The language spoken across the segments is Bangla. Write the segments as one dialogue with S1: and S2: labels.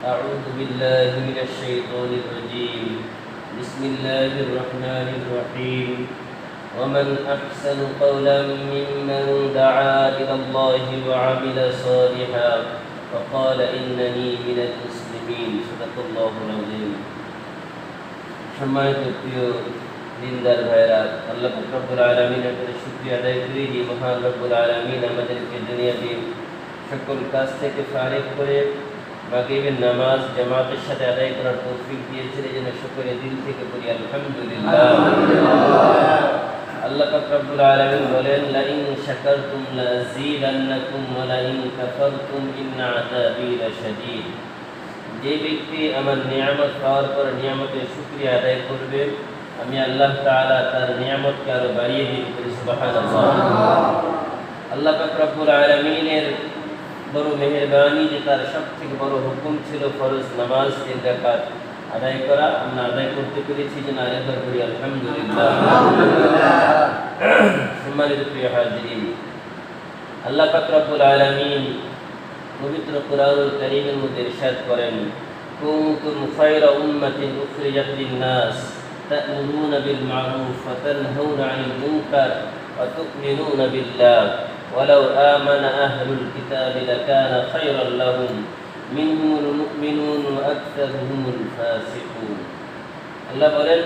S1: أعوذ بالله من الشيطان الرجيم. بسم الله الرحمن الرحيم. ومن أحسن قولا ممن دعا إلى الله وعمل صالحا وقال إنني من المسلمين. صدق الله العظيم. সম্মানিত প্রিয় দিনদার ভাইরা, আল্লাহ রব্বুল আলামিনের কাছে শুকরিয়া আদায় করি যে মহান রব্বুল আলামিন আমাদেরকে দুনিয়াতে সকল কাজ থেকে ফারিগ করে মাগরিবের নামাজ জামাতের সাথে আদায় করার তৌফিক দিয়েছেন। এই জন্য শুকরিয়া দিল থেকে করি আলহামদুলিল্লাহ। আল্লাহ পাক রব্বুল আলামিন বলেন, লাইন শাকারতুম লাযীদান্নাকুম ওয়া লাইন কাফারতুম ইন্না আযাবী লাশাদীদ। যে ব্যক্তি আমার নিয়ামত পাওয়ার পর নিয়ামতের শুকরিয়া আদায় করবে, আমি আল্লাহ তাআলা তার নিয়ামতকে আরো বাড়িয়ে দিতে পারি। সুবহানাল্লাহ। আল্লাহ পাক রব্বুল আলামিনের বড় মেহেরবানি যে তার সবথেকে বড় হুকুম ছিল ফরজ নামাজ 3 রাকাত আদায় করা। আমরা আদায় করতে পেরেছি, যেন আরেকবার করি আলহামদুলিল্লাহ। সম্মানিত প্রিয় হাজিরিন, আল্লাহ পাক রব্বুল আলামিন পবিত্র কুরআনুল কারীমের মধ্যে ইরশাদ করেন, কুনতুম খায়রা উম্মাতিন উখরিজাত লিন-নাস তা'মুরুনা বিল মা'রুফ ওয়া তানহাউনা 'আনিল মুনকার ওয়া তু'মিনুনা বিল্লাহ ওয়ালাউ আমানা আহলুল কিতাবি লাকানা খায়রাল লাহুম মিনহুমুল মুমিনুন ওয়া আকতারুহুমুল ফাসিকুন। আল্লাহ বলেন,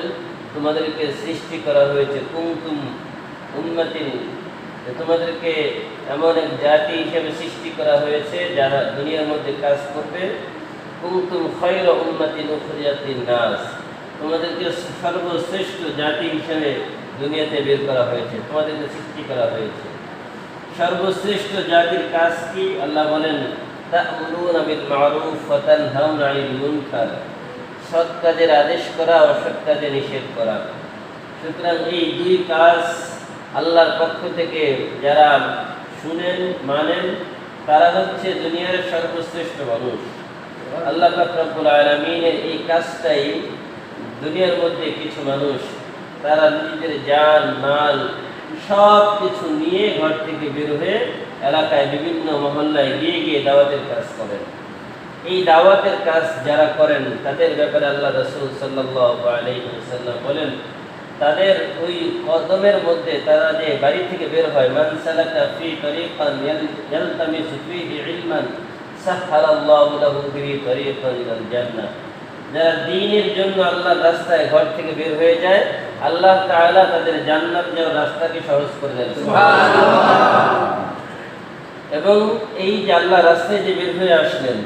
S1: তোমাদেরকে সৃষ্টি করা হয়েছে কুনতুম উম্মাতিন, তোমাদেরকে এমন এক জাতি হিসেবে সৃষ্টি করা হয়েছে যারা দুনিয়ার মধ্যে কাজ করবে। কুনতুম খায়রা উম্মাতিন উখরিজাত লিন-নাস, তোমাদেরকে সর্বশ্রেষ্ঠ জাতি হিসেবে দুনিয়াতে বের করা হয়েছে, তোমাদেরকে সৃষ্টি করা হয়েছে। সর্বশ্রেষ্ঠ জাতির কাজ কি? আল্লাহ বলেন, তা'মুরুনা বিল মা'রুফ ওয়া তানহাউনা 'আনিল মুনকার, সৎ কাজের আদেশ করা, অসৎ কাজে নিষেধ করা। সুতরাং এই দুই কাজ আল্লাহর পক্ষ থেকে যারা শুনেন মানেন তারা হচ্ছে দুনিয়ার সর্বশ্রেষ্ঠ মানুষ। আল্লাহ পাক রব্বুল আলামিনের এই কাজটাই দুনিয়ার মধ্যে কিছু মানুষ তারা নিজেদের জান মাল সব কিছু নিয়ে ঘর থেকে বের হয়ে এলাকায় বিভিন্ন মহল্লায় গিয়ে গিয়ে দাওয়াতের কাজ করেন। এই দাওয়াতের কাজ যারা করেন তাদের ব্যাপারে আল্লাহ রাসূল সাল্লাল্লাহু আলাইহি ওয়াসাল্লাম বলেন, তাদের ওই কদমের মধ্যে তারা যে বাড়ি থেকে বের হয়, মান সালাকা ফি তরিকান ইয়ালতামিসু ফীহি ইলমান সাহহালাল্লাহু লাহু বিহি তরিকান ইলাল জান্নাহ। যারা দ্বীনের জন্য আল্লাহর রাস্তায় ঘর থেকে বের হয়ে যায়, আল্লাহ তাআলা তাদের জান্নাত যাওয়ার রাস্তাকে সহজ করে দেন। সুবহানাল্লাহ। এবং এই যে আল্লাহ রাস্তায় যে বের হয়ে আসলেন,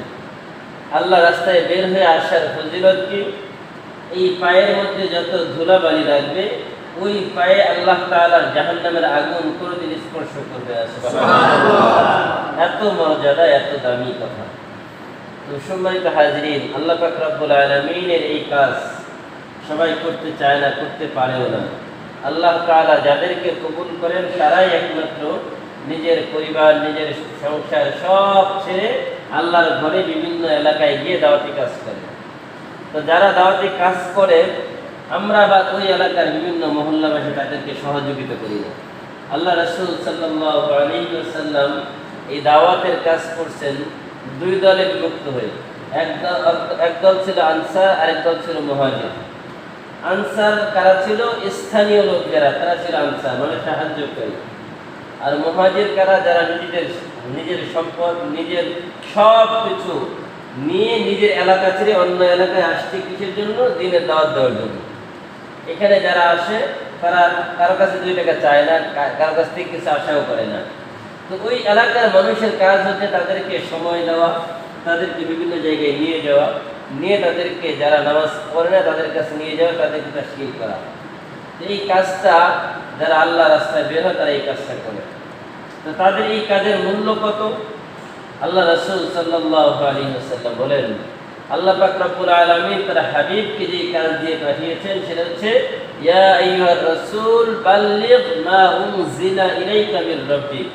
S1: আল্লাহ রাস্তায় বের হয়ে আসার ফজিলত কি? এই পায়ের মধ্যে যত ধুলাবালি লাগবে ওই পায়ে আল্লাহ তাআলার জাহান্নামের আগুন কোনদিন স্পর্শ করবে না। সুবহানাল্লাহ। এত মর্যাদা, এত দামি কথা। তো সম্মানিত হাজিরিন, আল্লাহ পাক রব্বুল আলামিনের এই কাজ সবাই করতে চায় না, করতে পারেও না। আল্লাহ তাআলা যাদেরকে কবুল করেন তারাই একমাত্র নিজের পরিবার, নিজের সংসার সব ছেড়ে আল্লাহর ঘরে বিভিন্ন এলাকায় গিয়ে দাওয়াতি কাজ করে। তো যারা দাওয়াতি কাজ করে, আমরা বা ওই এলাকার বিভিন্ন মহল্লাবাসী তাদেরকে সহযোগিতা করি না। আল্লাহ রাসূল সাল্লাল্লাহু আলাইহি ওয়াসাল্লাম এই দাওয়াতের কাজ করছেন দুই দলে বিভক্ত হয়ে। এক দল ছিল আনসার, আরেক দল ছিল মুহাজির। আনসার কারা ছিল? স্থানীয় লোক যারা, তারা ছিল আনসার, মানে সাহায্যকারী। আর মুহাজির কারা? যারা নিজের সম্পদ, নিজের সব কিছু নিয়ে নিজের এলাকা ছেড়ে অন্য এলাকায় আসছে কিসের জন্য? দ্বীনের দাওয়াত দেওয়ার জন্য। এখানে যারা আসে তারা কারো কাছে 2 টাকা চায় না, কারো কাছ থেকে কিছু আশাও করে না। তো ওই এলাকার মানুষের কাজ হচ্ছে তাদেরকে সময় দেওয়া, তাদেরকে বিভিন্ন জায়গায় নিয়ে যাওয়া, নিয়ে তাদেরকে যারা নামাজ পড়ে না তাদের কাছে নিয়ে যাওয়া, তাদেরকে তাশকিল করা। এই কাজটা যারা আল্লাহ রাস্তায় বের হয় তারা এই কাজটা করে। তো তাদের এই কাজের মূল্য কত? আল্লাহ রাসূল সাল্লাল্লাহু আলাইহি ওয়াসাল্লাম বলেন, আল্লাহ পাক রব্বুল আলামিন তার হাবিবকে যে কাজ দিয়ে পাঠিয়েছেন সেটা হচ্ছে, ইয়া আইয়ুহার রাসূল বাল্লিগ মা উনজিলা ইলাইকা মির রাব্বিক।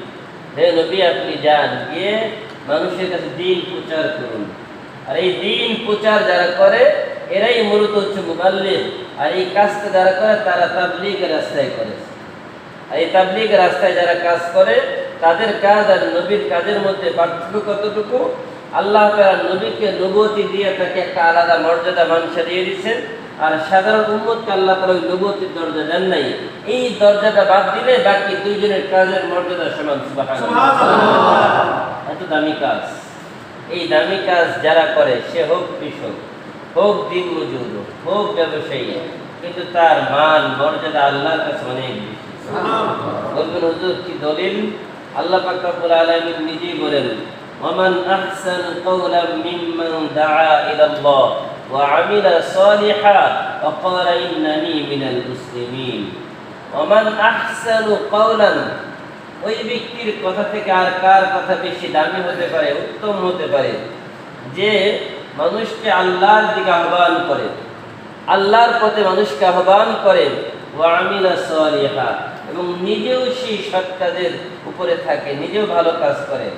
S1: হে নবী, আপনি যান, গিয়ে মানুষের কাছে দ্বীন প্রচার করুন। আর এই দ্বীন প্রচার যারা করে এরাই মূলত হচ্ছে মুবাল্লিগ। আর এই কাজটা যারা করে তারা তাবলীগের রাস্তায় করে। আর এই তাবলীগের রাস্তায় যারা কাজ করে তাদের কাজ আর নবীর কাজের মধ্যে পার্থক্য কতটুকু? আল্লাহ তাআলা নবীকে নবুয়তি দিয়ে তাকে একটা আলাদা মর্যাদা মানসা দিয়ে দিয়েছেন, আর সাধারণ উম্মতকে আল্লাহ তাআলা ওই নবুয়তির দরজা দেন নাই। এই দরজাটা বাদ দিলে বাকি দুইজনের কাজের মর্যাদা সমান। সুবহানাল্লাহ, এত দামি কাজ। এই দামি কাজ যারা করে, সে হোক কৃষক, হোক দিন মজুর, হোক ব্যবসায়ী, কিন্তু তার মান মর্যাদা আল্লাহর কাছে অনেক বেশি। বলবেন হুজুর কি দলিল? আল্লাহ পাক রব্বুল আলামিন নিজেই বলেন, ওয়ামান আহসানু কাওলাম মিম্মান দাআ ইলাল্লাহ ওয়া আমিলা সালিহান ওয়া ক্বালা ইন্নানি মিনাল মুসলিমিন। ওয়ামান আহসানু কাওলান, ওই ব্যক্তির কথা থেকে আর কার কথা বেশি দামি হতে পারে, উত্তম হতে পারে, যে মানুষকে আল্লাহর দিকে আহ্বান করে, আল্লাহর পথে মানুষকে আহ্বান করে, ওয়া আমিলা সালিহান, এবং নিজেও সেই সৎ কাজের উপরে থাকে, নিজেও ভালো কাজ করে,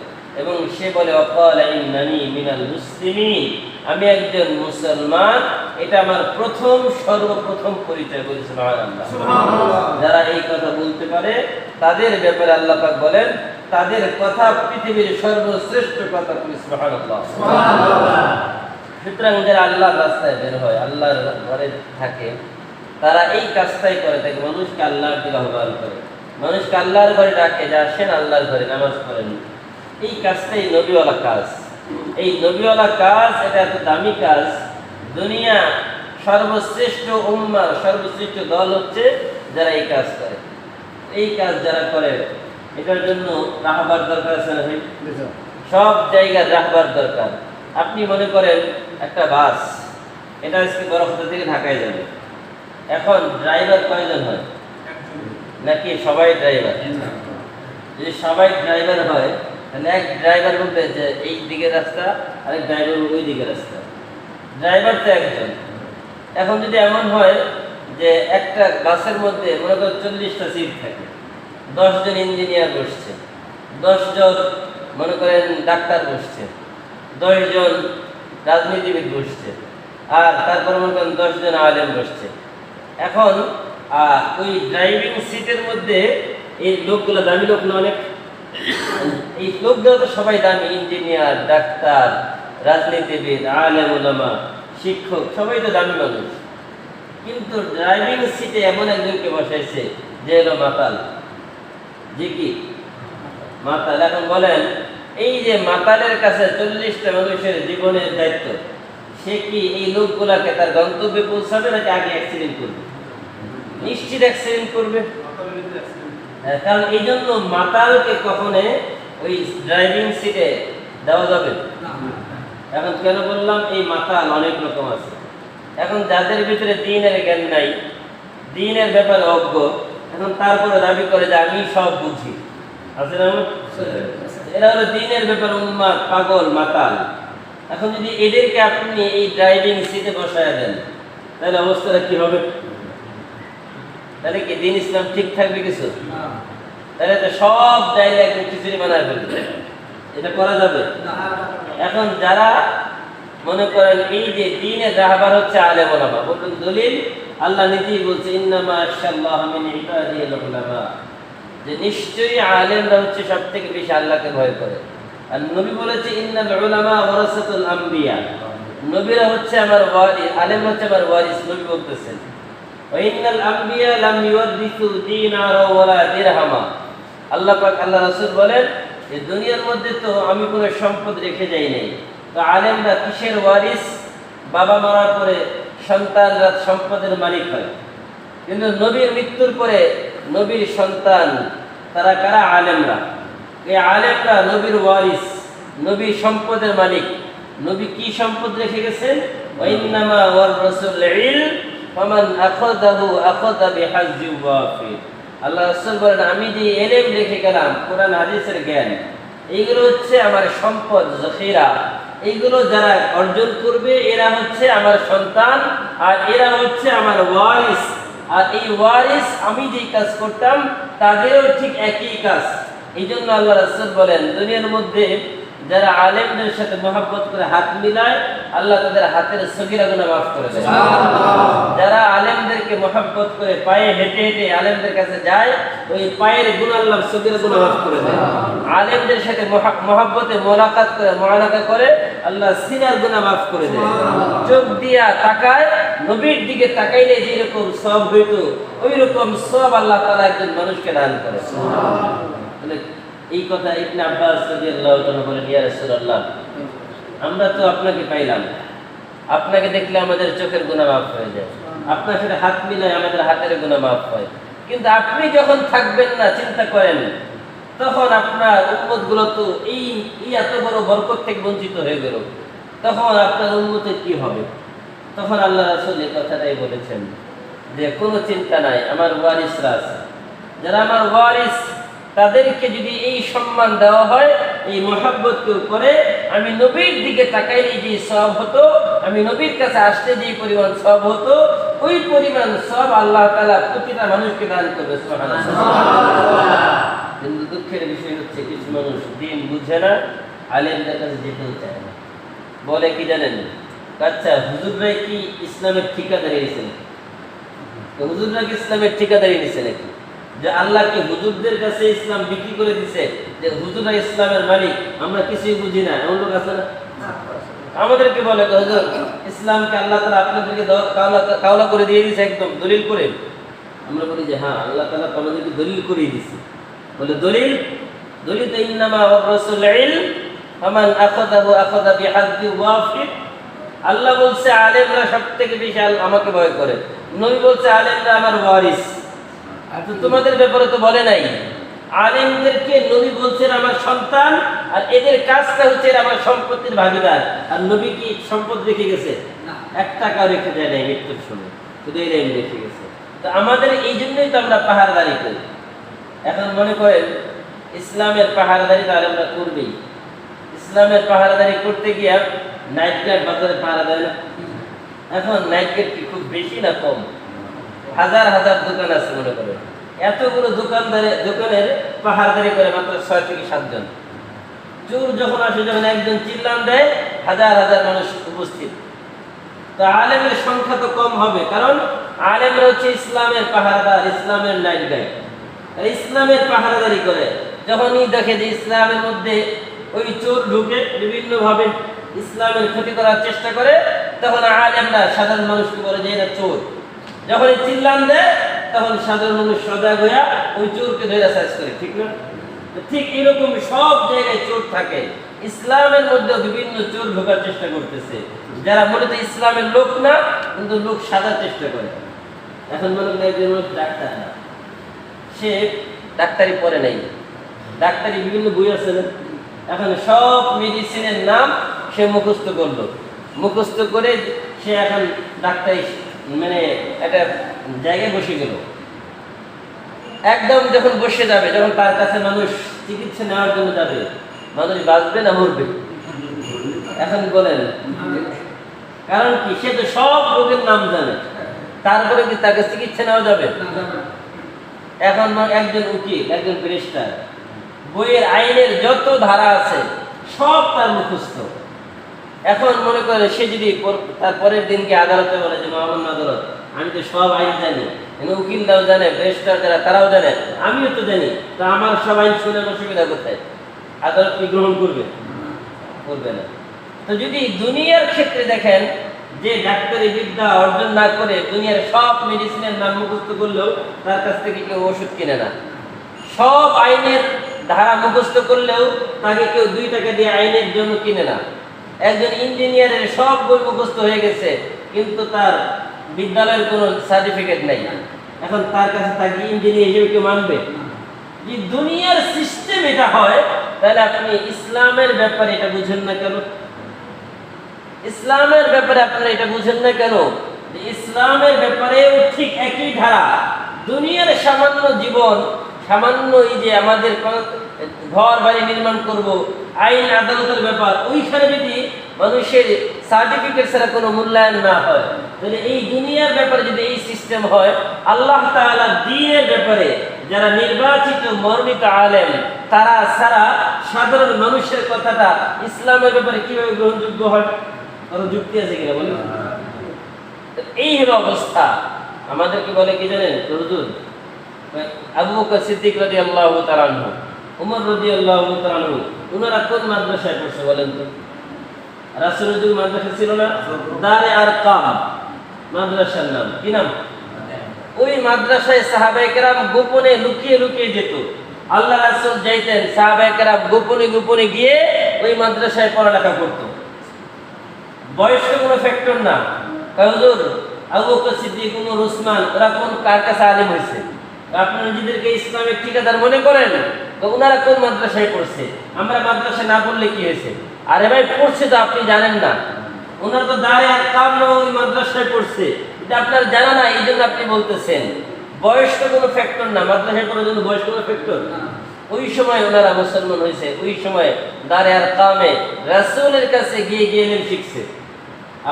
S1: এবং সে বলে ওয়াকালা ইন্নানি মিনাল মুসলিমিন, আমি একজন মুসলমান, এটা আমার সর্বপ্রথম পরিচয়। বলি সুবহানাল্লাহ। যারা এই কথা বলতে পারে তাদের ব্যাপারে আল্লাহ পাক বলেন, তাদের কথা পৃথিবীর সর্বশ্রেষ্ঠ কথা। বলি সুবহানাল্লাহ। সুতরাং যারা আল্লাহর রাস্তায় বের হয়, আল্লাহর ঘরে থাকে, তারা এই কাজটাই করে থাকে, মানুষকে আল্লাহর দিকে আহ্বান করে, মানুষকে আল্লাহর ঘরে ডাকে, যে আসেন আল্লাহর ঘরে নামাজ পড়েন। এই কাজটাই নবীওয়ালা কাজ। এই নবীওয়ালা কাজ, এটা এত দামি কাজ। দুনিয়া সর্বশ্রেষ্ঠ উম্মাহ, সর্বশ্রেষ্ঠ দল হচ্ছে যারা এই কাজ করে। এই কাজ যারা করে, এটার জন্য রাহবার দরকার আছে না ভাই? সব জায়গায় রাহবার দরকার। আপনি মনে করেন একটা বাস, এটা আজকে বরফতা থেকে ঢাকায় যাবে, এখন ড্রাইভার কয়জন হয়? নাকি সবাই ড্রাইভার? যদি সবাই ড্রাইভার হয়, তাহলে এক ড্রাইভার বলবে যে এই দিকের রাস্তা, আরেক ড্রাইভার ওই দিকের রাস্তা। ড্রাইভার তো একজন। এখন যদি এমন হয় যে একটা বাসের মধ্যে মনে করেন 40টা সিট থাকে, 10 জন ইঞ্জিনিয়ার বসছে, 10 জন মনে করেন ডাক্তার বসছে, 10 জন রাজনীতিবিদ বসছে, আর তারপর মনে করেন 10 জন আলেম বসছে। এখন ওই ড্রাইভিং সিটের মধ্যে এই লোকগুলো দামি লোক না অনেক? এই লোকগুলো তো সবাই দামি, ইঞ্জিনিয়ার, ডাক্তার, রাজনীতিবিদ, আলেম ওলামা, শিক্ষক, সবাই তো দামি মানুষ। কিন্তু ড্রাইভিং সিটে এমন একজনকে বসাইছে যে হলো মাতাল। যে কি মাতাল? এখন বলেন, এই যে মাতালের কাছে 40টা মানুষের জীবনের দায়িত্ব, সে কি এই লোকগুলাকে তার গন্তব্যে পৌঁছাবে নাকি আগে অ্যাক্সিডেন্ট করবে? নিশ্চিত অ্যাক্সিডেন্ট করবে। কারণ এই জন্য মাতালকে কখনো ওই ড্রাইভিং সিটে দেওয়া যাবে না। এখন কেন বললাম? এই মাতাল অনেক রকম আছে। এখন যাদের ভিতরে দ্বীনের জ্ঞান নাই, দ্বীনের ব্যাপারে অজ্ঞ, এখন তারপরে দাবি করে যে আমি সব বুঝি, আছে না? এরা হলো দ্বীনের ব্যাপারে উন্মাদ, পাগল, মাতাল। এখন যদি এদেরকে আপনি এই ড্রাইভিং সিটে বসায় দেন, তাহলে অবস্থাটা কি হবে? তাহলে কি দ্বীন ইসলাম ঠিক থাকবে কিছু? তাহলে তো সব জায়গায় একদম খিচুড়ি বানায় ফেলবে। এটা করা যাবে? এখন যারা মনে করেন এই যে দ্বীনের রাহবার হচ্ছে আলেম ওলামা, বলবেন দলিল? আল্লাহ নিজেই বলছে, ইন্নামা আশাল্লাহ মিন ইবাদিহিল উলামা, যে নিশ্চয়ই আলেমরা হচ্ছে সবথেকে বেশি আল্লাহকে ভয় করে। আর নবী বলেছে, ইন্নাল উলামা ওয়ারাসাতুল আম্বিয়া, নবীরা হচ্ছে আমার ওয়ারিস, আলেম হচ্ছে আমার ওয়ারিস। নবী বলতেছেন, ওয়া ইন্নাল আম্বিয়া লাম ইউরিসু দিনারা ওয়ালা দিরহামা। আল্লাহ পাক, আল্লাহ রাসূল বলেন যে দুনিয়ার মধ্যে তো আমি কোনো সম্পদ রেখে যাই নাই। তো আলেমরা কিসের ওয়ারিস? বাবা মারার পরে সন্তানরা সম্পদের মালিক হয়, কিন্তু নবীর মৃত্যুর পরে নবীর সন্তান তারা কারা? আলেমরা। এই আলেমরা নবীর ওয়ারিস, নবীর সম্পদের মালিক। নবী কি সম্পদ রেখে গেছেন? ওয়াইন্নামা ওয়ার রাসূল ইলম ফামান আখাযাহু আখাযা বিহাজ্জি ওয়াফির। আল্লাহ রাসূল বলেন, আমি যে ইলম রেখে গেলাম, কোরআন হাদিসের জ্ঞান, এইগুলো হচ্ছে আমার সম্পদ, যখিরা। এইগুলো যারা অর্জন করবে এরা হচ্ছে আমার সন্তান, আর এরা হচ্ছে আমার ওয়ারিস। আর এই ওয়ারিস আমি যেই কাজ করতাম তাদেরও ঠিক একই কাজ। এই জন্য আল্লাহ রাসূল বলেন, দুনিয়ার মধ্যে যারা আলেমদের সাথে মহব্বত করে হাত মিলায়, আল্লাহ তাদের হাতের সগীরা গুনাহ মাফ করে দেয়। যারা আলেমদেরকে মহব্বত করে পায়ে হেঁটে হেঁটে আলেমদের কাছে যায়, ওই পায়ের গুনাহ আল্লাহ সগীরা গুনাহ মাফ করে দেয়। আলেমদের সাথে মহব্বতে মোলাকাত করে মুআনাকা করে আল্লাহ সিনার গুনাহ মাফ করে দেয়। চোখ দিয়া তাকায়, নবীর দিকে তাকাইলে যেরকম সওয়াব হইতো ওই রকম সওয়াব আল্লাহ তাআলা একজন মানুষকে দান করে। সুবহানাল্লাহ। এই কথা ইবনে আব্বাস রাদিয়াল্লাহু তাআলা বলেন, ইয়া রাসূলুল্লাহ, আমরা তো আপনাকে পাইলাম, আপনাকে দেখলে আমাদের চোখের গুনাহ মাফ হয়ে যায়, আপনার সাথে হাত মিলায় আমাদের হাতের গুনাহ মাফ হয়, কিন্তু আপনি যখন থাকবেন না, চিন্তা করেন, তখন আপনার উম্মতগুলো তো এই এত বড় বরকত থেকে বঞ্চিত হয়ে গেল, তখন আপনার উম্মতের কি হবে? তখন আল্লাহ রাসূল এই কথাটাই বলেছেন যে কোনো চিন্তা নাই, আমার ওয়ারিসরা আছে, যারা আমার ওয়ারিস, তাদেরকে যদি এই সম্মান দেওয়া হয়, এই মহব্বত কেউ করে, আমি নবীর দিকে তাকাইলে যে সওয়াব হতো, আমি নবীর কাছে আসলে যে পরিমাণ সওয়াব হতো, ওই পরিমাণ সওয়াব আল্লাহ তাআলা প্রতিটা মানুষকে দান করবে। সুবহানাল্লাহ। কিন্তু দুঃখের বিষয় হচ্ছে কিছু মানুষ দিন বুঝে না, আলেমদের কাছে যেতেও চায় না। বলে কি জানেন? আচ্ছা, হুজুররা কি ইসলামের ঠিকাদারি নিছেন? হুজুররা কি ইসলামের ঠিকাদারি নিছে নাকি? যে আল্লাহ কি হুজুরদের কাছে ইসলাম বিক্রি করে দিছে, যে হুজুররা ইসলামের মালিক, আমরা কিছুই বুঝি না, এমন লোক আছে না? আমাদেরকে বলে হুজুর, ইসলামকে আল্লাহ তাআলা আপনাদেরকে কাওলা করে দিয়ে দিয়েছে, একদম দলিল করে। আমরা বলি যে হ্যাঁ, আল্লাহ তাআলা আমাদেরকে দলিল করে দিয়েছে। বলে দলিল তো ইন্নামা ওয়া রাসূল ইলম ফামান আখাযাহু আখাযা বিহাজ্জি ওয়াফির। আল্লাহ বলছে আলেমরা সবথেকে বেশি আমাকে ভয় করে, নবী বলছে আলেমরা আমার ওয়ারিস। তো তোমাদের ব্যাপারে তো বলে নাই, আলেমদেরকে নবী বলছেন আমার সন্তান, আর এদের কাজটা হচ্ছে আমার সম্পত্তির ভাগীদার। আর নবী কি সম্পদ রেখে গেছে? এক টাকাও রেখে দেয় নাই মৃত্যুর সময়, শুধু এই রেখে গেছে। তো আমাদের এই জন্যই তো আমরা পাহাড়দারি করি। এখন মনে করেন ইসলামের পাহাড়দারি তো আলেমরা করবেই। ইসলামের পাহাড়দারি করতে গিয়ে নাইট গার্ড বাজারে পাহারা দেয় না? এখন নাইট গার্ড কি খুব বেশি না কম? হাজার হাজার দোকান আছে, মনে করেন এতগুলো দোকানের পাহাড়দারি করে মাত্র 6 থেকে 7 জন। চোর যখন আসে, যখন একজন চিল্লান দেয়, হাজার হাজার মানুষ উপস্থিত। তো আলেমের সংখ্যা তো কম হবে, কারণ আলেমরা হচ্ছে ইসলামের পাহারাদার, ইসলামের নাইট গার্ড। ইসলামের পাহারাদারি করে যখনই দেখে যে ইসলামের মধ্যে ওই চোর ঢুকে বিভিন্ন ভাবে ইসলামের ক্ষতি করার চেষ্টা করে, তখন আলেমরা সাধারণ মানুষকে বলে যে এরা চোর। যখন চিল্লান দেয়, তখন সাধারণ মানুষ সজাগ হইয়া ওই চোরকে ধরে সার্চ করে, ঠিক না? ঠিক এরকম সব জায়গায় চোর থাকে। ইসলামের মধ্যে বিভিন্ন চোর ঢোকার চেষ্টা করতেছে, যারা মূলত ইসলামের লোক না, কিন্তু লোক সাজার চেষ্টা করে। এখন মনে করেন একজন লোক ডাক্তার না, সে ডাক্তারি পড়ে নাই, ডাক্তারি বিভিন্ন বই আছে না, এখন সব মেডিসিনের নাম সে মুখস্থ করলো, মুখস্থ করে সে এখন ডাক্তারি মানে একটা জায়গায় বসে গেল। একদম যখন বসে যাবে, যখন তার কাছে মানুষ চিকিৎসা নেওয়ার জন্য যাবে, মানুষ বাঁচবে না মরবে? এখন বলেন, কারণ কি? সে তো সব রোগের নাম জানে, তারপরে কি তাকে চিকিৎসা নেওয়া যাবে? এখন একজন উকিল, একজন ব্যারিস্টার, বইয়ের আইনের যত ধারা আছে সব তার মুখস্থ। এখন মনে করে সে যদি তার পরের দিনকে আদালতে বলে যে মহামান্য আদালত, আমি তো সব আইন জানি, উকিলরাও জানে, ব্যারিস্টার যারা তারাও জানে, আমিও তো জানি, তো আমার সব আইন শুনে অসুবিধা কোথায়? আদালত কি গ্রহণ করবে? করবে না। তো যদি দুনিয়ার ক্ষেত্রে দেখেন যে ডাক্তারি বিদ্যা অর্জন না করে দুনিয়ার সব মেডিসিনের নাম মুখস্থ করলেও তার কাছ থেকে কেউ ওষুধ কিনে না, সব আইনের ধারা মুখস্থ করলেও তাকে কেউ 2 টাকা দিয়ে আইনের জন্য কিনে না। একজন ইঞ্জিনিয়ারের সব বই মুখস্থ হয়ে গেছে, কিন্তু তার বিদ্যালয়ের কোনো সার্টিফিকেট নাই, এখন তার কাছে তাকে ইঞ্জিনিয়ার হিসেবে কেউ মানবে? যে দুনিয়ার সিস্টেম এটা হয়, তাহলে আপনি ইসলামের ব্যাপারে এটা বুঝেন না কেন? ইসলামের ব্যাপারে আপনারা এটা বুঝেন না কেন? ইসলামের ব্যাপারেও ঠিক একই ধারা। দুনিয়ার সামান্য জীবন, সামান্য এই যে আমাদের ঘর বাড়ি নির্মাণ করব, আইন আদালতের ব্যাপার, ওইখানে যদি মানুষের সার্টিফিকেট ছাড়া কোনো মূল্যায়ন না হয়, তাহলে এই দুনিয়ার ব্যাপারে যদি এই সিস্টেম হয়, আল্লাহ তাআলা দ্বীনের ব্যাপারে যারা নির্বাচিত মনোনীত আলেম, তারা ছাড়া সাধারণ মানুষের কথাটা ইসলামের ব্যাপারে কিভাবে গ্রহণযোগ্য হয়? কারো যুক্তি আছে কিনা বলেন? এই হলো অবস্থা। আমাদেরকে বলে কি জানেন হুজুর, আবু বকর সিদ্দিক রাদিয়াল্লাহু তাআলা আনহু, ওমর রাদিয়াল্লাহু তাআলা আনহু, ওনারা কোন মাদ্রাসায় পড়ছে বলেন তো? রাসূলের যুগে মাদ্রাসা ছিল না? দারে আরকাম মাদ্রাসার নাম। কি নাম? ওই মাদ্রাসায় সাহাবায়ে কেরাম গোপনে লুকিয়ে লুকিয়ে যেত। আল্লাহ রাসূল যাইতেন, সাহাবায়ে কেরাম গোপনে গোপনে গিয়ে ওই মাদ্রাসায় পড়ালেখা করত। বয়স কোনো ফ্যাক্টর না। হুজুর আবু বকর সিদ্দিক, ওমর, ওসমান ওরা কোন কার কাছে আলেম হয়েছে? আপনারা নিজেদেরকে ইসলামের ঠিকাদার মনে করেন, তো ওনারা কোন মাদ্রাসায় পড়ছে? আমরা মাদ্রাসায় না পড়লে কি হয়েছে? আরে ভাই পড়ছে তো আপনি জানেন না। ওনারা তো দাঁড়িয়ে আর কামনা ওই মাদ্রাসায় পড়ছে, এটা আপনার জানা না, এই জন্য আপনি বলতেছেন। বয়স তো কোনো ফ্যাক্টর না, মাদ্রাসায় পড়ার জন্য বয়স কোনো ফ্যাক্টর। ওই সময় ওনারা মুসলমান হয়েছে, ওই সময় দাঁড়ে আর কামে রাসূলের কাছে গিয়ে গিয়ে এলেন শিখছে।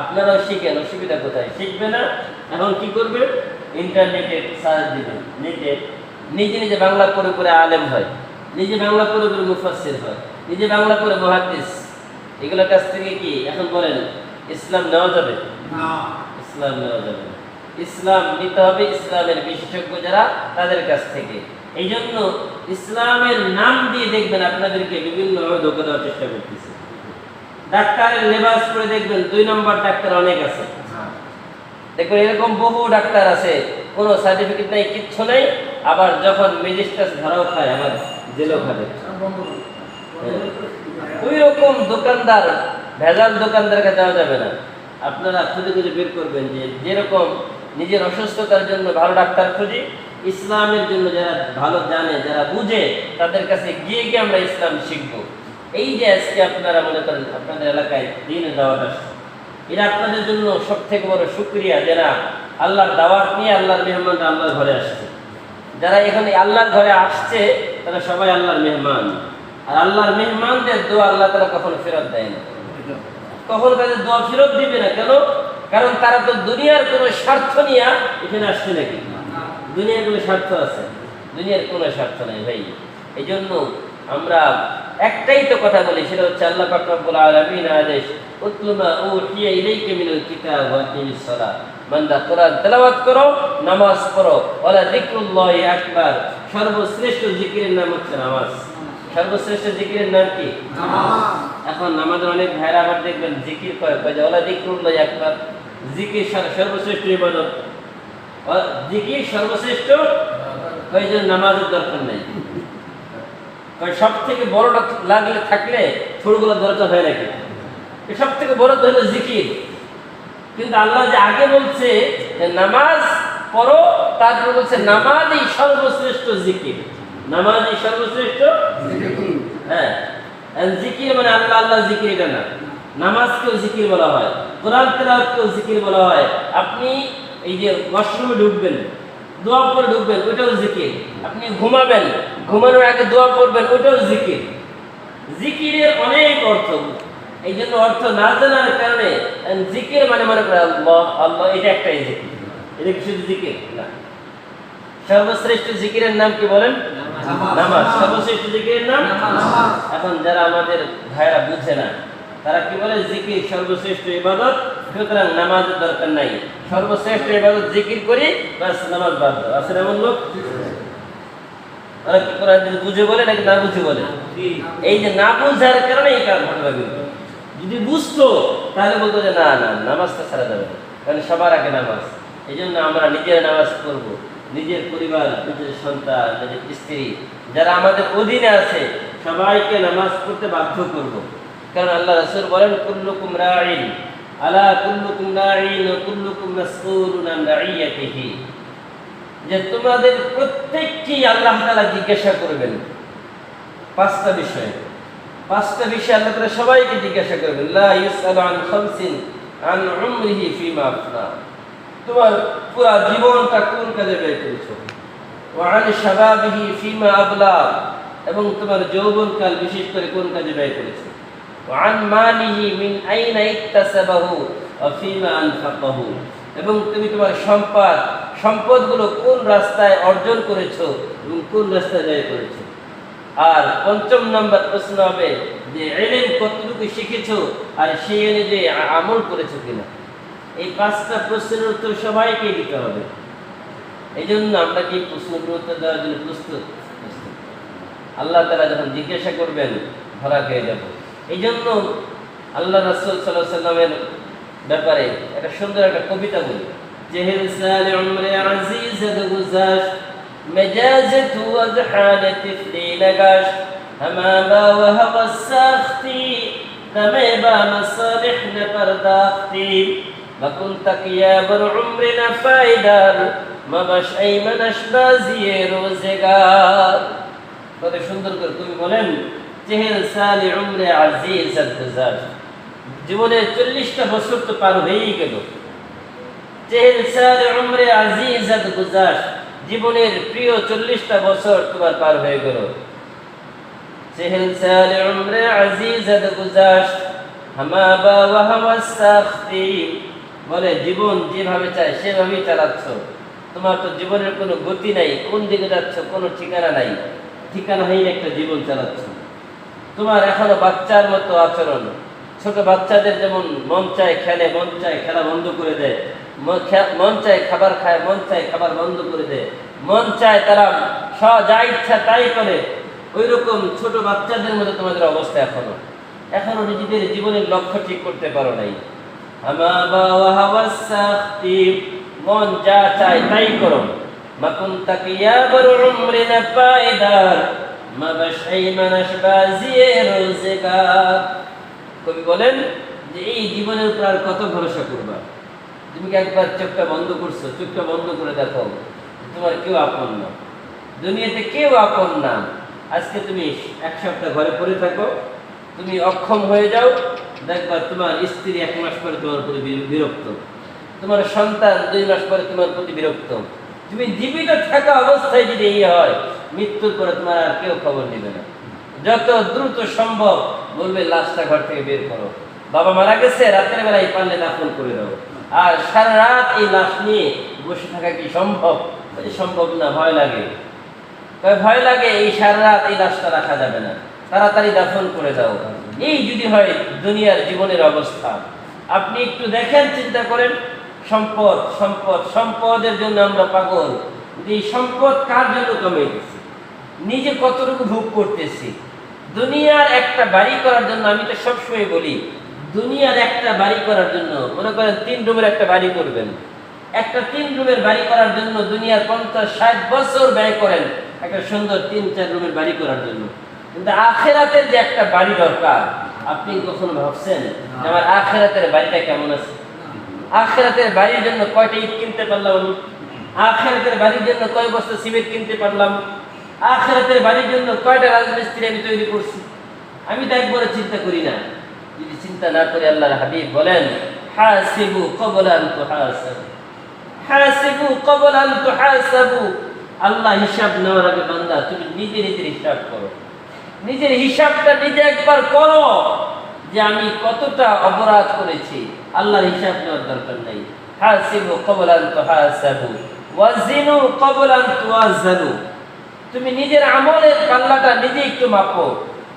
S1: আপনারাও শিখেন, অসুবিধা কোথায়? শিখবে না? এখন কি করবে? ইন্টারনেটে সার্চ দিবেন, নেটে নিজে নিজে বাংলা পড়ে পড়ে আলেম হয়, নিজে বাংলা পড়ে পড়ে মুফাসসির হয়, নিজে বাংলা পড়ে মুহাদ্দিস। এগুলোর কাছ থেকে কি এখন বলেন ইসলাম নেওয়া যাবে? না, ইসলাম নেওয়া যাবে না। ইসলাম নিতে হবে ইসলামের বিশেষজ্ঞ যারা, তাদের কাছ থেকে। এই জন্য ইসলামের নাম দিয়ে দেখবেন আপনাদেরকে বিভিন্ন ধোঁকা দেওয়ার চেষ্টা করতেছে। ডাক্তারের লেবাস পরে দেখবেন 2 নম্বর ডাক্তার অনেক আছে। দেখবেন এরকম বহু ডাক্তার আছে, কোনো সার্টিফিকেট নাই, কিচ্ছু নেই, আবার যখন ম্যাজিস্ট্রেট ধরাও খায় আবার জেলও খাবে। ওই রকম দোকানদার, ভেজাল দোকানদার কাছে যাওয়া যাবে না। আপনারা খুঁজে খুঁজে বের করবেন যে যেরকম নিজের অসুস্থতার জন্য ভালো ডাক্তার খুঁজি, ইসলামের জন্য যারা ভালো জানে, যারা বুঝে, তাদের কাছে গিয়ে গিয়ে আমরা ইসলাম শিখবো। এই যে আজকে আপনারা মনে করেন আপনাদের এলাকায় দিনের দাওয়াত আসছে, এটা আপনাদের জন্য সব থেকে বড় শুকরিয়া, যারা আল্লাহর দাওয়াত নিয়ে আল্লাহর মেহমানরা আল্লাহর ঘরে আসছে। যারা এখানে আল্লাহর ঘরে আসছে তারা সবাই আল্লাহর মেহমান। আর আল্লাহর মেহমানদের দোয়া আল্লাহ তাআলা কখনো ফেরত দেয় না। কখন তাদের দোয়া ফেরত দিবে না? কেন? কারণ তারা তো দুনিয়ার কোনো স্বার্থ নিয়ে এখানে আসছে নাকি? দুনিয়ার কোনো স্বার্থ আছে? দুনিয়ার কোনো স্বার্থ নাই ভাই। এই জন্য আমরা একটাই তো কথা বলি, সেটা হচ্ছে আল্লাহ পাক রব্বুল আলামিন আদেশ, উতলু মা উহিয়া ইলাইকা মিনাল কিতাব ওয়া আকিমিস সালাত। বান্দা কোরআন তেলাওয়াত করো, নামাজ পড়ো। ওয়ালা যিকরুল্লাহি আকবার। সর্বশ্রেষ্ঠ জিকিরের নাম হচ্ছে নামাজ। সর্বশ্রেষ্ঠ জিকিরের নাম কি? নামাজ। এখন আমাদের অনেক ভাইরা আবার দেখবেন জিকির করে, কয় যে ওয়ালা যিকরুল্লাহি আকবার। জিকির সর্বশ্রেষ্ঠ ইবাদত, জিকির সর্বশ্রেষ্ঠ, কয় যে নামাজের দরকার নেই। সব থেকে বড় লাগলে থাকলে ছোটগুলো দরকার হয় নাকি? সব থেকে বড় তো হলো জিকির। কিন্তু আল্লাহ যে আগে বলছে যে নামাজ পড়ো, তারপর বলছে নামাজই সর্বশ্রেষ্ঠ জিকির। নামাজই সর্বশ্রেষ্ঠ জিকির। হ্যাঁ, জিকির মানে আল্লাহ আল্লাহ জিকির, এটা না। নামাজকেও জিকির বলা হয়, কোরআন তেলাওয়াতকেও জিকির বলা হয়। আপনি এই যে ওয়াশরুমে ঢুকবেন, দোয়া করে ঢুকবেন, ওইটাও জিকির। আপনি ঘুমাবেন, ঘুমানোর আগে দোয়া করবেন, ওইটাও জিকির। জিকিরের অনেক অর্থ। এই জন্য অর্থ না জানার কারণে জিকির মানে মনে করে আল্লাহ আল্লাহ, এটা একটাই জিকির। এটা কি শুধু জিকির না? সর্বশ্রেষ্ঠ জিকিরের নাম কি বলেন? নামাজ। সর্বশ্রেষ্ঠ জিকিরের নাম নামাজ। এখন যারা আমাদের ভাইরা বুঝে না, তারা কি বলে জিকির সর্বশ্রেষ্ঠ ইবাদত, সুতরাং নামাজের দরকার নাই। সর্বশ্রেষ্ঠ ইবাদত জিকির করি, বাস নামাজ বাদ দাও। আছে এমন লোক? তারা কি কোরআন বুঝে বলে নাকি না বুঝে বলে? এই যে না বুঝার কারণে এই কাজ ঘটনা। কিন্তু যদি বুঝতো তাহলে বলতো যে না না, নামাজটা ছাড়া যাবে না, কারণ সবার আগে নামাজ। এই জন্য আমরা নিজের নামাজ করব, নিজের পরিবার, নিজের সন্তান, নিজের স্ত্রী, যারা আমাদের অধীনে আছে, সবাইকে নামাজ পড়তে বাধ্য করব। কারণ আল্লাহ রাসূল বলেন, কুল্লুকুম রাঈন আলা কুল্লুকুম রাঈন ওয়া কুল্লুকুম মাসউলুন আন রাইয়াতিহি, যে তোমাদের প্রত্যেককেই আল্লাহ তাআলা জিজ্ঞাসা করবেন 5টা বিষয়ে। 5টা বিষয়ে আল্লাহ তাআলা সবাইকে জিজ্ঞাসা করবেন। লা ইউসআলু আন খামসিন আন উমরিহি ফিমা আফনা, তোমার পুরো জীবনটা কোন কাজে ব্যয় করেছো। ওয়া আন শাবাবিহি ফিমা আবলা, এবং তোমার যৌবনকাল বিশেষ করে কোন কাজে ব্যয় করেছো। ওয়া আন মালিহি মিন আইনা ইকতাসাবাহু ওয়া ফিমা আনফাকাহু, এবং তুমি তোমার সম্পদ সম্পদগুলো কোন রাস্তায় অর্জন করেছো এবং কোন রাস্তায় ব্যয় করেছো। আর পঞ্চম নাম্বার প্রশ্ন হবে যে ইলম কতটুকু শিখেছো আর সেই অনুযায়ী আমল করেছো কিনা। এই 5টা প্রশ্নের উত্তর সবাইকে দিতে হবে। এই জন্য আমরা কি প্রশ্নের উত্তর দেওয়ার জন্য প্রস্তুত? আল্লাহ তাআলা যখন জিজ্ঞাসা করবেন ধরা খেয়ে যাব। এই জন্য আল্লাহ রাসূল সাল্লাল্লাহু আলাইহি ওয়াসাল্লামের ব্যাপারে একটা সুন্দর একটা কবিতা বলি, জেহেল সালে উমরে আজিজ গুজাশ مجازة وزحالة في نقاش هماما وهوى الساختي نميبا مصالح نبرداختي ما كنتك يا بر عمرنا فايدار ما باش أي منش بازي روزقار. কত সুন্দর করে তুমি বলেন জেহেল সালে উমরে আজিজ গুজাশ, জীবনের 40টা বছর তো পার হয়েই গেল। জেহেল সালে উমরে আজিজ গুজাশ, জীবনের প্রিয় 40টা বছর তোমার পার হয়ে গেল। জেহেল সালে উমরে আজিজ গুজাশ হামাবা ওয়া হাওয়া সাখতি, বলে জীবন যেভাবে চায় সেভাবেই চালাচ্ছ, তোমার তো জীবনের কোনো গতি নাই, কোন দিকে যাচ্ছ কোনো ঠিকানা নাই, ঠিকানাহীন একটা জীবন চালাচ্ছ। তোমার এখনো বাচ্চার মতো আচরণ, ছোট বাচ্চাদের যেমন মন চায় খেলে, মন চায় খেলা বন্ধ করে দেয়, মন চায় খাবার খায়, মন চায় খাবার বন্ধ করে দেয়, মন চায় তারা যা ইচ্ছা তাই করে, ওই রকম ছোট বাচ্চাদের মতো তোমাদের অবস্থা। এখনো নিজেদের জীবনের লক্ষ্য ঠিক করতে পারো নাই। মন যা চায় তাই করো। কবি বলেন যে এই জীবনের উপর আর কত ভরসা করবা। তুমি কি একবার চোখটা বন্ধ করছো? চোখটা বন্ধ করে দেখো, তোমার কেউ আপন না, দুনিয়াতে কেউ আপন না। আজকে তুমি 1 সপ্তাহ ঘরে পড়ে থাকো, তুমি অক্ষম হয়ে যাও, দেখবা তোমার স্ত্রী 1 মাস পরে তোমার প্রতি বিরক্ত, তোমার সন্তান 2 মাস পরে তোমার প্রতি বিরক্ত। তুমি জীবিত থাকা অবস্থায় যদি এই হয়, মৃত্যুর পরে তোমার আর কেউ খবর নেবে না। যত দ্রুত সম্ভব বলবে লাশটা ঘর থেকে বের করো। বাবা মারা গেছে, রাতের বেলায় পারলে দাফন করে দাও। আর সারা রাত এই লাশ নিয়ে বসে থাকা কি সম্ভব? সম্ভব না, ভয় লাগে। ভয় লাগে, এই সারা রাত এই লাশটা রাখা যাবে না, তাড়াতাড়ি দাফন করে দাও। এই যদি হয় দুনিয়ার জীবনের অবস্থা। আপনি একটু দেখেন, চিন্তা করেন, সম্পদ সম্পদ সম্পদের জন্য আমরা পাগল। এই সম্পদ কার জন্য কমাইতেছি, নিজে কতটুকু ভোগ করতেছি। দুনিয়ার একটা বাড়ি করার জন্য, আমি তো সবসময় বলি, দুনিয়ার একটা বাড়ি করার জন্য, মনে করেন 3 রুমের একটা বাড়ি করবেন, একটা 3 রুমের বাড়ি করার জন্য দুনিয়ার 50-60 বছর ব্যয় করেন একটা সুন্দর 3-4 রুমের বাড়ি করার জন্য। কিন্তু আখিরাতের যে একটা বাড়ি দরকার, আপনি কখনো ভাবছেন যে আমার আখিরাতের বাড়িটা কেমন আছে? আখিরাতের বাড়ির জন্য কয়টা ইট কিনতে পারলাম আমি? আখিরাতের বাড়ির জন্য কয় বস্তা সিমেন্ট কিনতে পারলাম? আখিরাতের বাড়ির জন্য কয়টা রাজমিস্ত্রি আমি তৈরি করছি? আমি তো একবারও চিন্তা করি না। যদি চিন্তা না করি, আল্লাহর হাবিব বলেন হাসিবু ক্বাবলা আন তুহাসাবু, হাসিবু ক্বাবলা আন তুহাসাবু। আল্লাহ হিসাব নেওয়ার আগে বান্দা তুমি নিজের হিসাব করো। নিজের হিসাবটা নিজে একবার করো যে আমি কতটা অপরাধ করেছি। আল্লাহর হিসাব নেওয়ার দরকার নাই। হাসিবু ক্বাবলা আন তুহাসাবু ওয়াজিনু ক্বাবলা আন তুওয়াজানু। তুমি নিজের আমলের পাল্লাটা নিজে একটু মাপো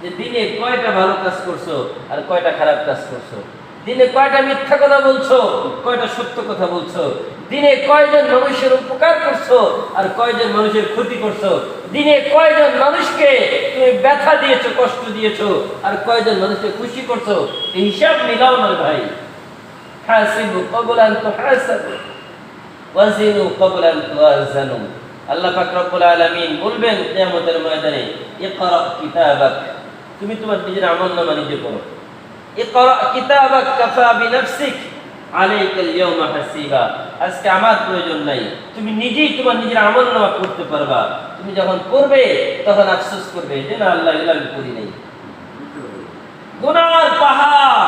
S1: যে দিনে কয়টা ভালো কাজ করছো আর কয়টা খারাপ কাজ করছো, দিনে কয়টা মিথ্যা কথা বলছো, কয়টা সত্য কথা বলছো, দিনে কয়জন মানুষের উপকার করছো আর কয়জন মানুষের ক্ষতি করছো, দিনে কয়জন মানুষকে তুমি ব্যথা দিয়েছো, কষ্ট দিয়েছো আর কয়জন মানুষকে খুশি করছো। এই হিসাব মিলাও না ভাই। হাসিবু ক্বাবলা আন তুহাসাবু ওয়াজিনু ক্বাবলা আন তুওয়াজানু। আল্লাহ পাক রব্বুল আলামিন বলবেন কিয়ামতের ময়দানে, ইকরা কিতাবাক, তুমি তোমার নিজের আমলনামা নিজে পড়ো। ইকরা কিতাবাক কাফা বিনাফসিক আলাইকা আল-ইয়াওমা হাসিবা। আজকে আমার প্রয়োজন নাই, তুমি নিজেই তোমার নিজের আমলনামা পড়তে পারবা। তুমি যখন পড়বে তখন আফসোস করবে যে না, আল্লাহ এগুলো আমি করি নাই। গুনার পাহাড়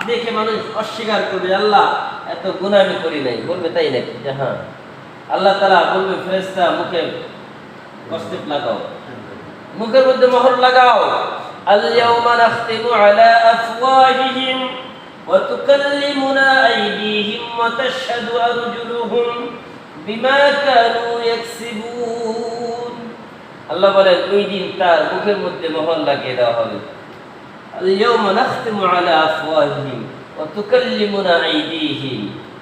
S1: দেখে মানুষ অস্বীকার করবে, আল্লাহ এত গুনাহ আমি করি নাই, বলবে তাই নাকি? যে হ্যাঁ। আল্লাহ তাআলা বলবে ফেরেশতা মুখে কষ্টেপ লাগাও, মুখের মধ্যে মোহর লাগাও। আল ইয়াওমা নাখতিমু আলা আফওয়াহিহিম ওয়া তুকাল্লিমুনা আইদিহিম ওয়া তাশহাদু আরজুলুহুম বিমা কানু ইয়াকসিবুন। আল্লাহ বলেন ওই দিন তার মুখের মধ্যে মোহর লাগিয়ে দেওয়া হবে। আল-ইয়াওমা নাখতিমু আলা আফওয়াহিহিম ওয়া তুকাল্লিমুনা আইদিহিম।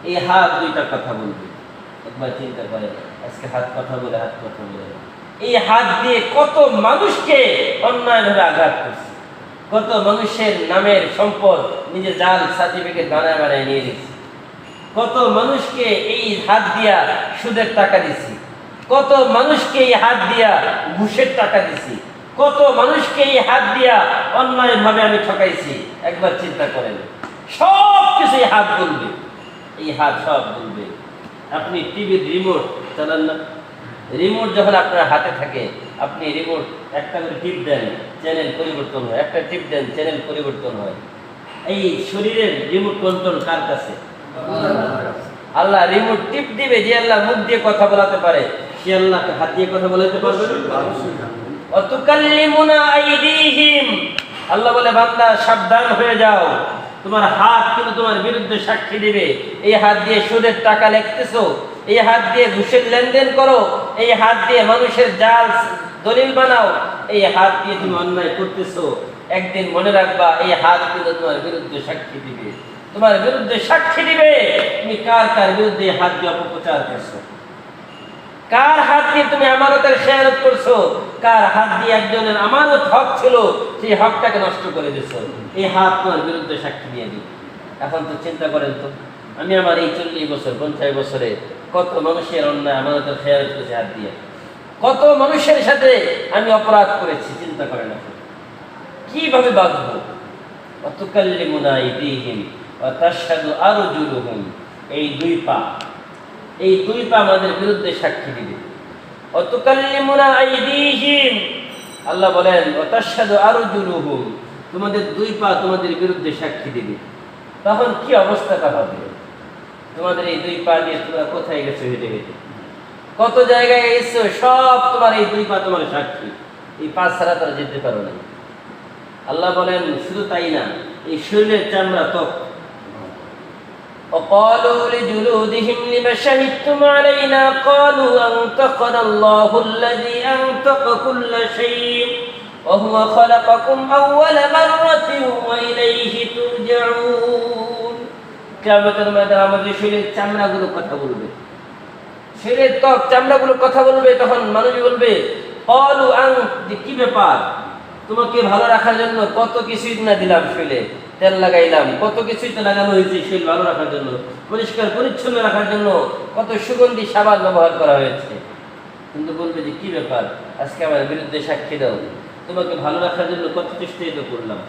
S1: এই হাত দুইটা কথা বলবে। একবার চিন্তা করেন, আজকে হাত কথা বলে, হাত কথা বলে। এই হাত দিয়ে কত মানুষকে অন্যায়ভাবে আঘাত করছে, কত মানুষের নামের সম্পদ নিজে জাল সার্টিফিকেট বানায় বানায় নিয়ে গেছে, কত মানুষকে এই হাত দিয়া সুদের টাকা দিছি, কত মানুষকে এই হাত দিয়া ঘুষের টাকা দিছি, কত মানুষকে এই হাত দিয়া অন্যায়ভাবে আমি ঠকাইছি। একবার চিন্তা করেন, সব কিছু এই হাত বলবে, এই হাত সব বলবে। আপনি টিভির রিমোট চালান না, রিমোট যখন আপনার হাতে থাকে, আপনি রিমোট একটা করে টিপ দেন, চ্যানেল পরিবর্তন হয়, একটা টিপ দেন, চ্যানেল পরিবর্তন হয়। এই শরীরের রিমোট কন্ট্রোল কার কাছে? আল্লাহ রিমোট টিপ দিবে, যে আল্লাহ মুখ দিয়ে কথা বলাতে পারে, সে আল্লাহকে হাত দিয়ে কথা বলাতে পারবে না। অতুকাল্লিমুনা আইদিহিম। আল্লাহ বলে বান্দা সাবধান হয়ে যাও, তোমার হাত কিন্তু তোমার বিরুদ্ধে সাক্ষী দিবে। এই হাত দিয়ে সুদের টাকা লিখতেছো, এই হাত দিয়ে ঘুষের লেনদেন করো, এই হাত দিয়ে মানুষের জাল দলিল বানাও, এই হাত দিয়ে তুমি অন্যায় করতেছো। একদিন মনে রাখবা, এই হাত কিন্তু তোমার বিরুদ্ধে সাক্ষী দিবে, তোমার বিরুদ্ধে সাক্ষী দিবে। তুমি কার কার বিরুদ্ধে হাত দিয়ে অপপ্রচার করছো, কার হাত দিয়ে তুমি আমানতের খেয়ানত করছো, কার হাত দিয়ে একজনের আমানত হক ছিল সেই হকটাকে নষ্ট করে দিছো। এই হাত তোমার বিরুদ্ধে সাক্ষী দিয়ে দিবে। এখন তো চিন্তা করেন তো, আমি আমার এই 40 বছর 50 বছরে কত মানুষের অন্যায় আমানতের খেয়ানত করেছি হাত দিয়ে, কত মানুষের সাথে আমি অপরাধ করেছি। চিন্তা করেন এখন কিভাবে বাঁচবো। অতুকাল্লিমুনা আইদিহিম ওয়া তাশহাদু আরজুলুহুম। এই দুই পা, এই দুই পা আমাদের বিরুদ্ধে সাক্ষী দিবে। অতুকাল্লিমুনা আইদিহিম, আল্লাহ বলেন ওয়া তাশহাদু আরজুলুহুম, তোমাদের দুই পা তোমাদের বিরুদ্ধে সাক্ষী দিবে। তখন কি অবস্থাটা হবে? তোমাদের এই দুই পা দিয়ে তোমরা কোথায় গেছো হেঁটে হেঁটে, কত জায়গায় গেছো, সব তোমার এই দুই পা তোমার সাক্ষী। এই পা ছাড়া তারা যেতে পারো না। আল্লাহ বলেন শুধু তাই না, এই শরীরের চামড়া ত্বক। وقالوا لجلودهم لما شهدتم علينا قالوا أنطقنا الله الذي أنطق كل شيء وهو خلقكم أول مرة وإليه ترجعون। কিয়ামতের ময়দানে আমাদের শরীরের চামড়াগুলো কথা বলবে, শরীরের ত্বক চামড়াগুলো কথা বলবে। তখন মানুষ বলবে قالوا কি ব্যাপার, তোমাকে ভালো রাখার জন্য কত কিছুই না দিলাম, শরীরে তেল লাগাইলাম, কত কিছুই তো লাগানো হয়েছে শরীর ভালো রাখার জন্য, পরিষ্কার পরিচ্ছন্ন রাখার জন্য কত সুগন্ধি সাবান ব্যবহার করা হয়েছে। কিন্তু বলবে যে কি ব্যাপার, আজকে আমার বিরুদ্ধে সাক্ষী দাও, তোমাকে ভালো রাখার জন্য কত চেষ্টাই তো করলাম।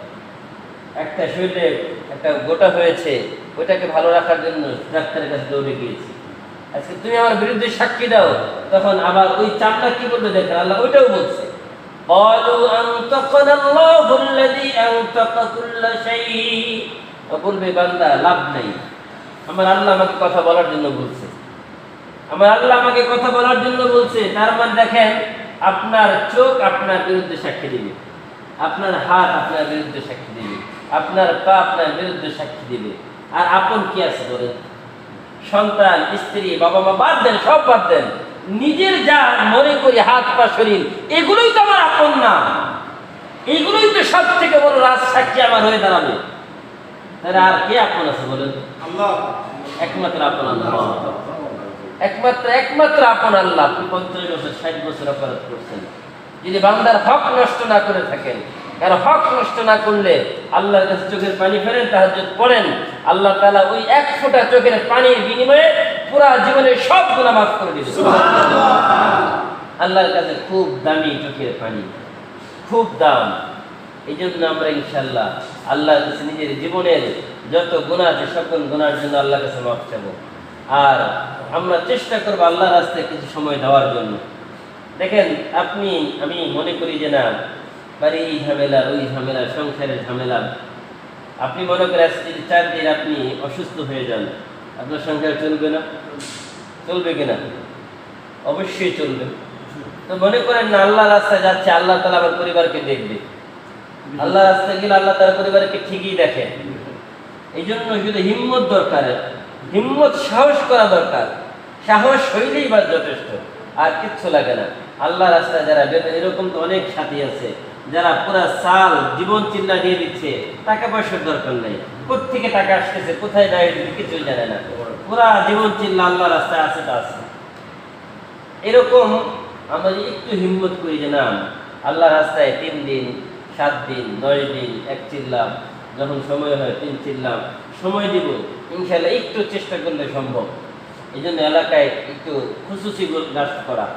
S1: একটা শরীরে একটা গোটা হয়েছে, ওইটাকে ভালো রাখার জন্য ডাক্তারের কাছে দৌড়ে গিয়েছি, আজকে তুমি আমার বিরুদ্ধে সাক্ষী দাও। তখন আবার ওই চামড়া কি বলবে দেখেন, আল্লাহ ওইটাও বলছে قالوا أنطقنا الله الذي أنطق كل شيء। বলবে বান্দা লাভ নাই, আমার আল্লাহ আমাকে কথা বলার জন্য বলছে, আমার আল্লাহ আমাকে কথা বলার জন্য বলছে। তার মানে দেখেন, আপনার চোখ আপনার বিরুদ্ধে সাক্ষী দিবে, আপনার হাত আপনার বিরুদ্ধে সাক্ষী দিবে, আপনার পা আপনার বিরুদ্ধে সাক্ষী দিবে। আর আপন কি আছে বলেন? সন্তান, স্ত্রী, বাবা মা বাদ দেন, সব বাদ দেন, নিজের যা মনে করি হাত পা শরীর, এগুলোই তো আমার আপন না, এগুলোই তো সব থেকে বড় রাজ সাক্ষী আমার হয়ে দাঁড়াবে। তাহলে আর কে আপন আছে বলেন? আল্লাহ, একমাত্র আপন আল্লাহ, একমাত্র আপন আল্লাহ। আপনি 50 বছর 60 বছর অপরাধ করছেন, যদি বান্দার হক নষ্ট না করে থাকেন, কারণ হক নষ্ট না করলে আল্লাহর কাছে চোখের পানি ফেলেন, তাহাজ্জুদ পড়েন, আল্লাহ তাআলা ওই এক ফোঁটা চোখের পানির বিনিময়ে পুরা জীবনের সব গুনাহ মাফ করে দিবেন। সুবহানাল্লাহ। আল্লাহর কাছে খুব দামি চোখের পানি, খুব দাম। এই জন্য আমরা ইনশাআল্লাহ আল্লাহর কাছে নিজের জীবনের যত গুনাহ আছে সকল গুনাহের জন্য আল্লাহর কাছে মাফ চাবো। আর আমরা চেষ্টা করবো আল্লাহর রাস্তায় কিছু সময় দেওয়ার জন্য। দেখেন আমি মনে করি যে না, বাড়ি এই ঝামেলা, ওই ঝামেলা, সংসারের ঝামেলা। আপনি মনে করেন আজকে 4 দিন আপনি অসুস্থ হয়ে যান, আপনার সংসার চলবে না? চলবে কিনা? অবশ্যই চলবে। তো মনে করেন না আল্লাহ রাস্তায় যাচ্ছে, আল্লাহ তাআলা আমার পরিবারকে দেখবে। আল্লাহ রাস্তায় গেলে আল্লাহ তার পরিবারকে ঠিকই দেখে। এই জন্য শুধু হিম্মত দরকার, হিম্মত সাহস করা দরকার। সাহস হইলেই বা যথেষ্ট, আর কিচ্ছু লাগে না। আল্লাহ রাস্তায় যারা বেরোয়, এরকম তো অনেক সাথী আছে যারা পুরা সাল জীবন চিল্লা দিয়ে দিচ্ছে, টাকা পয়সার দরকার নেই, কোত্থেকে টাকা আসতেছে, কোথায় দাঁড়িয়ে দিচ্ছে কিছুই জানে না, পুরা জীবন চিল্লা আল্লাহ রাস্তায় আছে তা আছে। এরকম আমরা একটু হিম্মত করি যে না, আল্লাহ রাস্তায় 3 দিন 7 দিন 10 দিন 1 চিল্লাম, যখন সময় হয় 3 চিল্লাম, সময় দিব, ইনশাআল্লাহ একটু চেষ্টা করলে সম্ভব। এই জন্য এলাকায় একটু খুশুসি গাছ করা,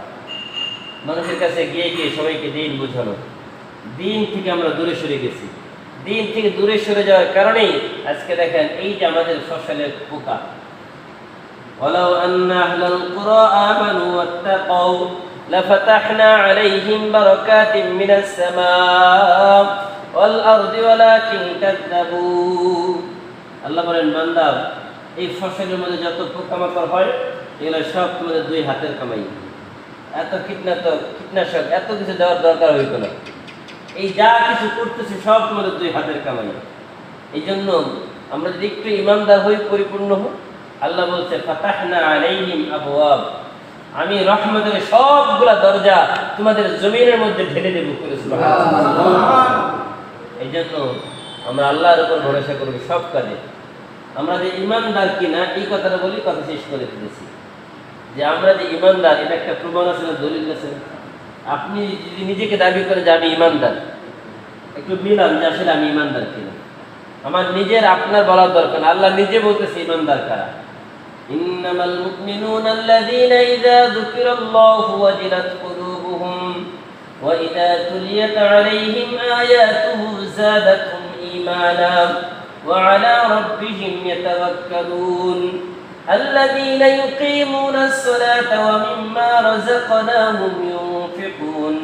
S1: মানুষের কাছে গিয়ে গিয়ে সবাইকে দিন বোঝানো। দিন থেকে আমরা দূরে সরে গেছি, দিন থেকে দূরে সরে যাওয়ার কারণেই আজকে দেখেন এই যে আমাদের ফসলের পোকা। ওয়ালাউ আন্না আহলাল কুরা আমানু ওয়াত্তাকাউ লাফাতাহনা আলাইহিম বারাকাতিম মিনাস সামাই ওয়াল আরদি ওয়ালাকিন কাযযাবু। আল্লাহ বলেন, বান্দা, এই ফসলের মধ্যে যত পোকামাকড় হয় এগুলো সব তোমাদের 2 হাতের কামাই। এত কীটনাশক এত কিছু দেওয়ার দরকার হইতো না, এই যা কিছু করতেছে সব তোমাদের 2 হাতের কামাই। এই জন্য আমরা যদি একটু ইমানদার হই, পরিপূর্ণ হই, আল্লাহ বলছে ফাতাহনা আলাইহিম আবওয়াব, আমি রহমতের সবগুলা দরজা তোমাদের জমিনের মধ্যে ঢেলে দেব করে। সুবহানাল্লাহ। এই জন্য আমরা আল্লাহর উপর ভরসা করব সব কাজে। আমরা যে ইমানদার কিনা এই কথাটা বলি, কথা শেষ করে দিয়েছি যে আমরা যে ইমানদার, এটা একটা প্রমাণ আছে না, দলিল আছে। আপনি যদি নিজেকে দাবি করেন যে আমি ইমানদার, একটু মিলান যে আসলে আমি ইমানদার কিনা। আমার নিজের আপনার বলার দরকার না, আল্লাহ নিজে বলতেছে ইমানদার কারা। ইন্নামাল মুমিনুনা আল্লাযীনা ইযা যুকিরাল্লাহু ওয়াজিলাত কুলুবুহুম ওয়া ইযা তুলিয়াত আলাইহিম আয়াতুহু যাদাতহুম ঈমানা ওয়া আলা রাব্বিহিম ইয়াতাওয়াক্কালুন الذين يقيمون الصلاة ومما رزقناهم ينفقون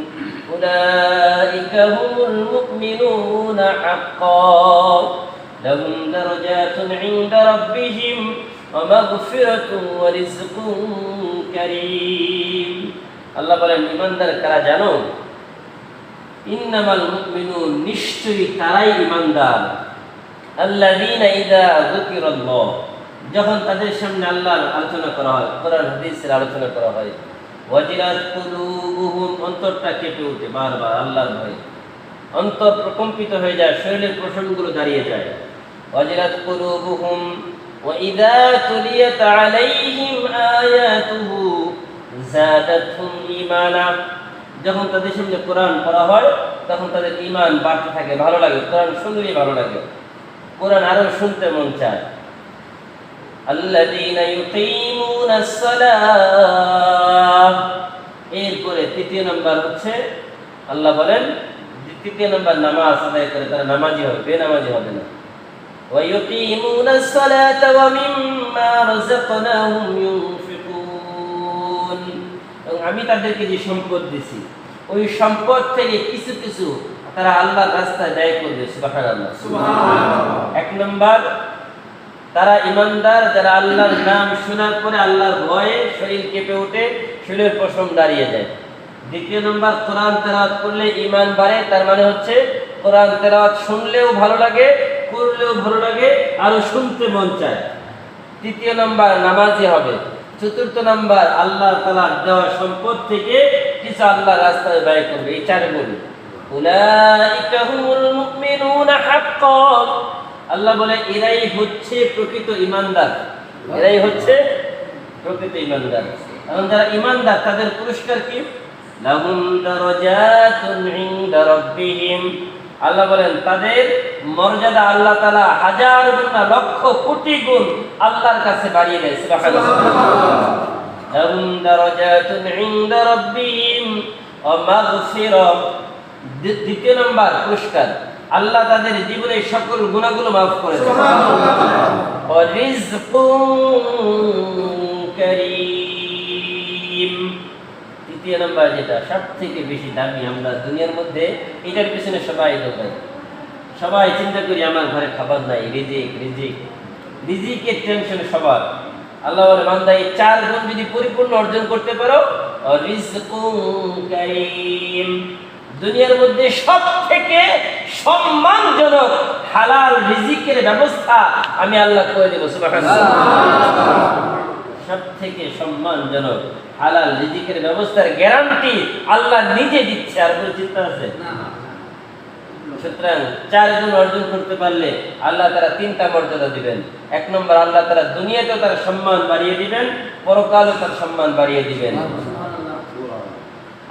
S1: أولئك هم المؤمنون حقا لهم درجات عند ربهم ومغفرة ورزق كريم। আল্লাহ বলেন, ইমানদার কারা জানো? ইন্নামাল মুমিনুন, নিশ্চয়ই তারাই ইমানদার, আল্লাযীনা ইযা যুকিরাল্লাহ, যখন তাদের সামনে আল্লাহর আলোচনা করা হয়, কোরআন হাদিসের আলোচনা করা হয়, ওয়াজিলাত কুলুবুহুম, অন্তরটা কেঁপে ওঠে বারবার আল্লাহর ভয়ে, অন্তর প্রকম্পিত হয়ে যায়, শরীরের প্রসঙ্গগুলো দাঁড়িয়ে যায়। ওয়াজিলাত কুলুবুহুম ওয়া ইযা তুলিয়াত আলাইহিম আয়াতুহু যাদাতহুম ঈমানা, যখন তাদের সামনে কোরআন পড়া হয় তখন তাদের ঈমান বাড়তে থাকে, ভালো লাগে, কোরআন শুনলেই ভালো লাগে, কোরআন আরো শুনতে মন চায়। الذين يقيمون الصلاة, এরপরে 3 নম্বর হচ্ছে আল্লাহ বলেন 3 নম্বর নামাজ আদায় করে, তারা নামাজি হবে, বেনামাজি হবে না। ويقيمون الصلاة ومما رزقناهم ينفقون, এবং আমি তাদেরকে যে সম্পদ দিয়েছি ওই সম্পদ থেকে কিছু কিছু তারা আল্লাহর রাস্তায় ব্যয় করবে। সুবহানাল্লাহ, সুবহানাল্লাহ। 1 নম্বর, তারা ইমানদার যারা আল্লাহর নাম শোনার পরে আল্লাহর ভয়ে শরীর কেঁপে ওঠে, শরীরের পশম দাঁড়িয়ে যায়। 2 নম্বর, কোরআন তেলাওয়াত করলে ঈমান বাড়ে, তার মানে হচ্ছে কোরআন তেলাওয়াত শুনলেও ভালো লাগে, করলেও ভালো লাগে, আরো শুনতে মন চায়। 3 নম্বর, নামাজি হবে। 4 নম্বর, আল্লাহ তাআলার দেওয়া সম্পদ থেকে কিছু আল্লাহর রাস্তায় ব্যয় করবে। এই 4 গুণ। উলাইকা হুমুল মুমিনুনা হাক্কান, আল্লাহ বলে এরাই হচ্ছে প্রকৃত ইমানদার, এরাই হচ্ছে প্রকৃত ইমানদার। এবং যারা ইমানদার তাদের পুরস্কার কি? লাহুম দারাজাতুন ইনদা রাব্বিহিম, আল্লাহ বলেন তাদের মর্যাদা আল্লাহ তাআলা 1000 গুণ না লক্ষ কোটি গুণ আল্লাহর কাছে বাড়িয়ে দেয়। সুবহানাল্লাহ। লাহুম দারাজাতুন ইনদা রাব্বিহিম ওয়া মাগফিরা, 2 নম্বর পুরস্কার, আল্লাহ তাদের জীবনের সকল গুনাহগুলো মাফ করে দেন। সুবহানাল্লাহ। ওয়া রিজকুন কারীম, 3 নম্বর যেটা সবথেকে বেশি দামি, আমরা দুনিয়ার মধ্যে এটার পিছনে সবাই দৌড়াই, সবাই চিন্তা করি আমার ঘরে খাবার নাই, রিজিকের টেনশন সবার। আল্লাহ বলে, বান্দা এই 4 গুণ যদি পরিপূর্ণ অর্জন করতে পারো, রিজকুন কারীম, দুনিয়ার মধ্যে সবথেকে সম্মানজনক হালাল রিজিকের ব্যবস্থা আমি আল্লাহ করে দেব। সুবহানাল্লাহ। থেকে সম্মানজনক হালাল রিজিকের ব্যবস্থার গ্যারান্টি আল্লাহ নিজে দিচ্ছে, আর কোনো চিন্তা আছে? সুতরাং 4 গুণ অর্জন করতে পারলে আল্লাহ তারা 3টা মর্যাদা দিবেন। 1 নম্বর, আল্লাহ তারা দুনিয়াতেও তার সম্মান বাড়িয়ে দিবেন, পরকালেও তার সম্মান বাড়িয়ে দিবেন।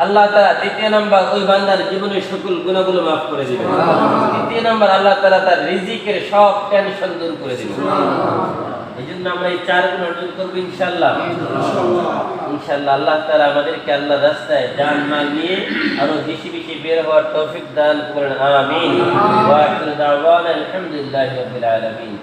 S1: আল্লাহ তাআলা 2য় নাম্বার, ওই বান্দার জীবনের সকল গুনাহগুলো maaf করে দিবেন। 3য় নাম্বার, আল্লাহ তাআলা তার রিজিকের সব টেনশন দূর করে দিবেন। এইজন্য আমরা এই 4 গুণ অর্জন করব ইনশাআল্লাহ। ইনশাআল্লাহ আল্লাহ তাআলা আমাদেরকে আল্লাহর রাস্তায় জান মাল নিয়ে আরো বেশি বেশি বের হওয়ার তৌফিক দান করেন। আমিন। ওয়া আখিরু দাওয়ানা আলহামদুলিল্লাহি রাব্বিল আলামিন।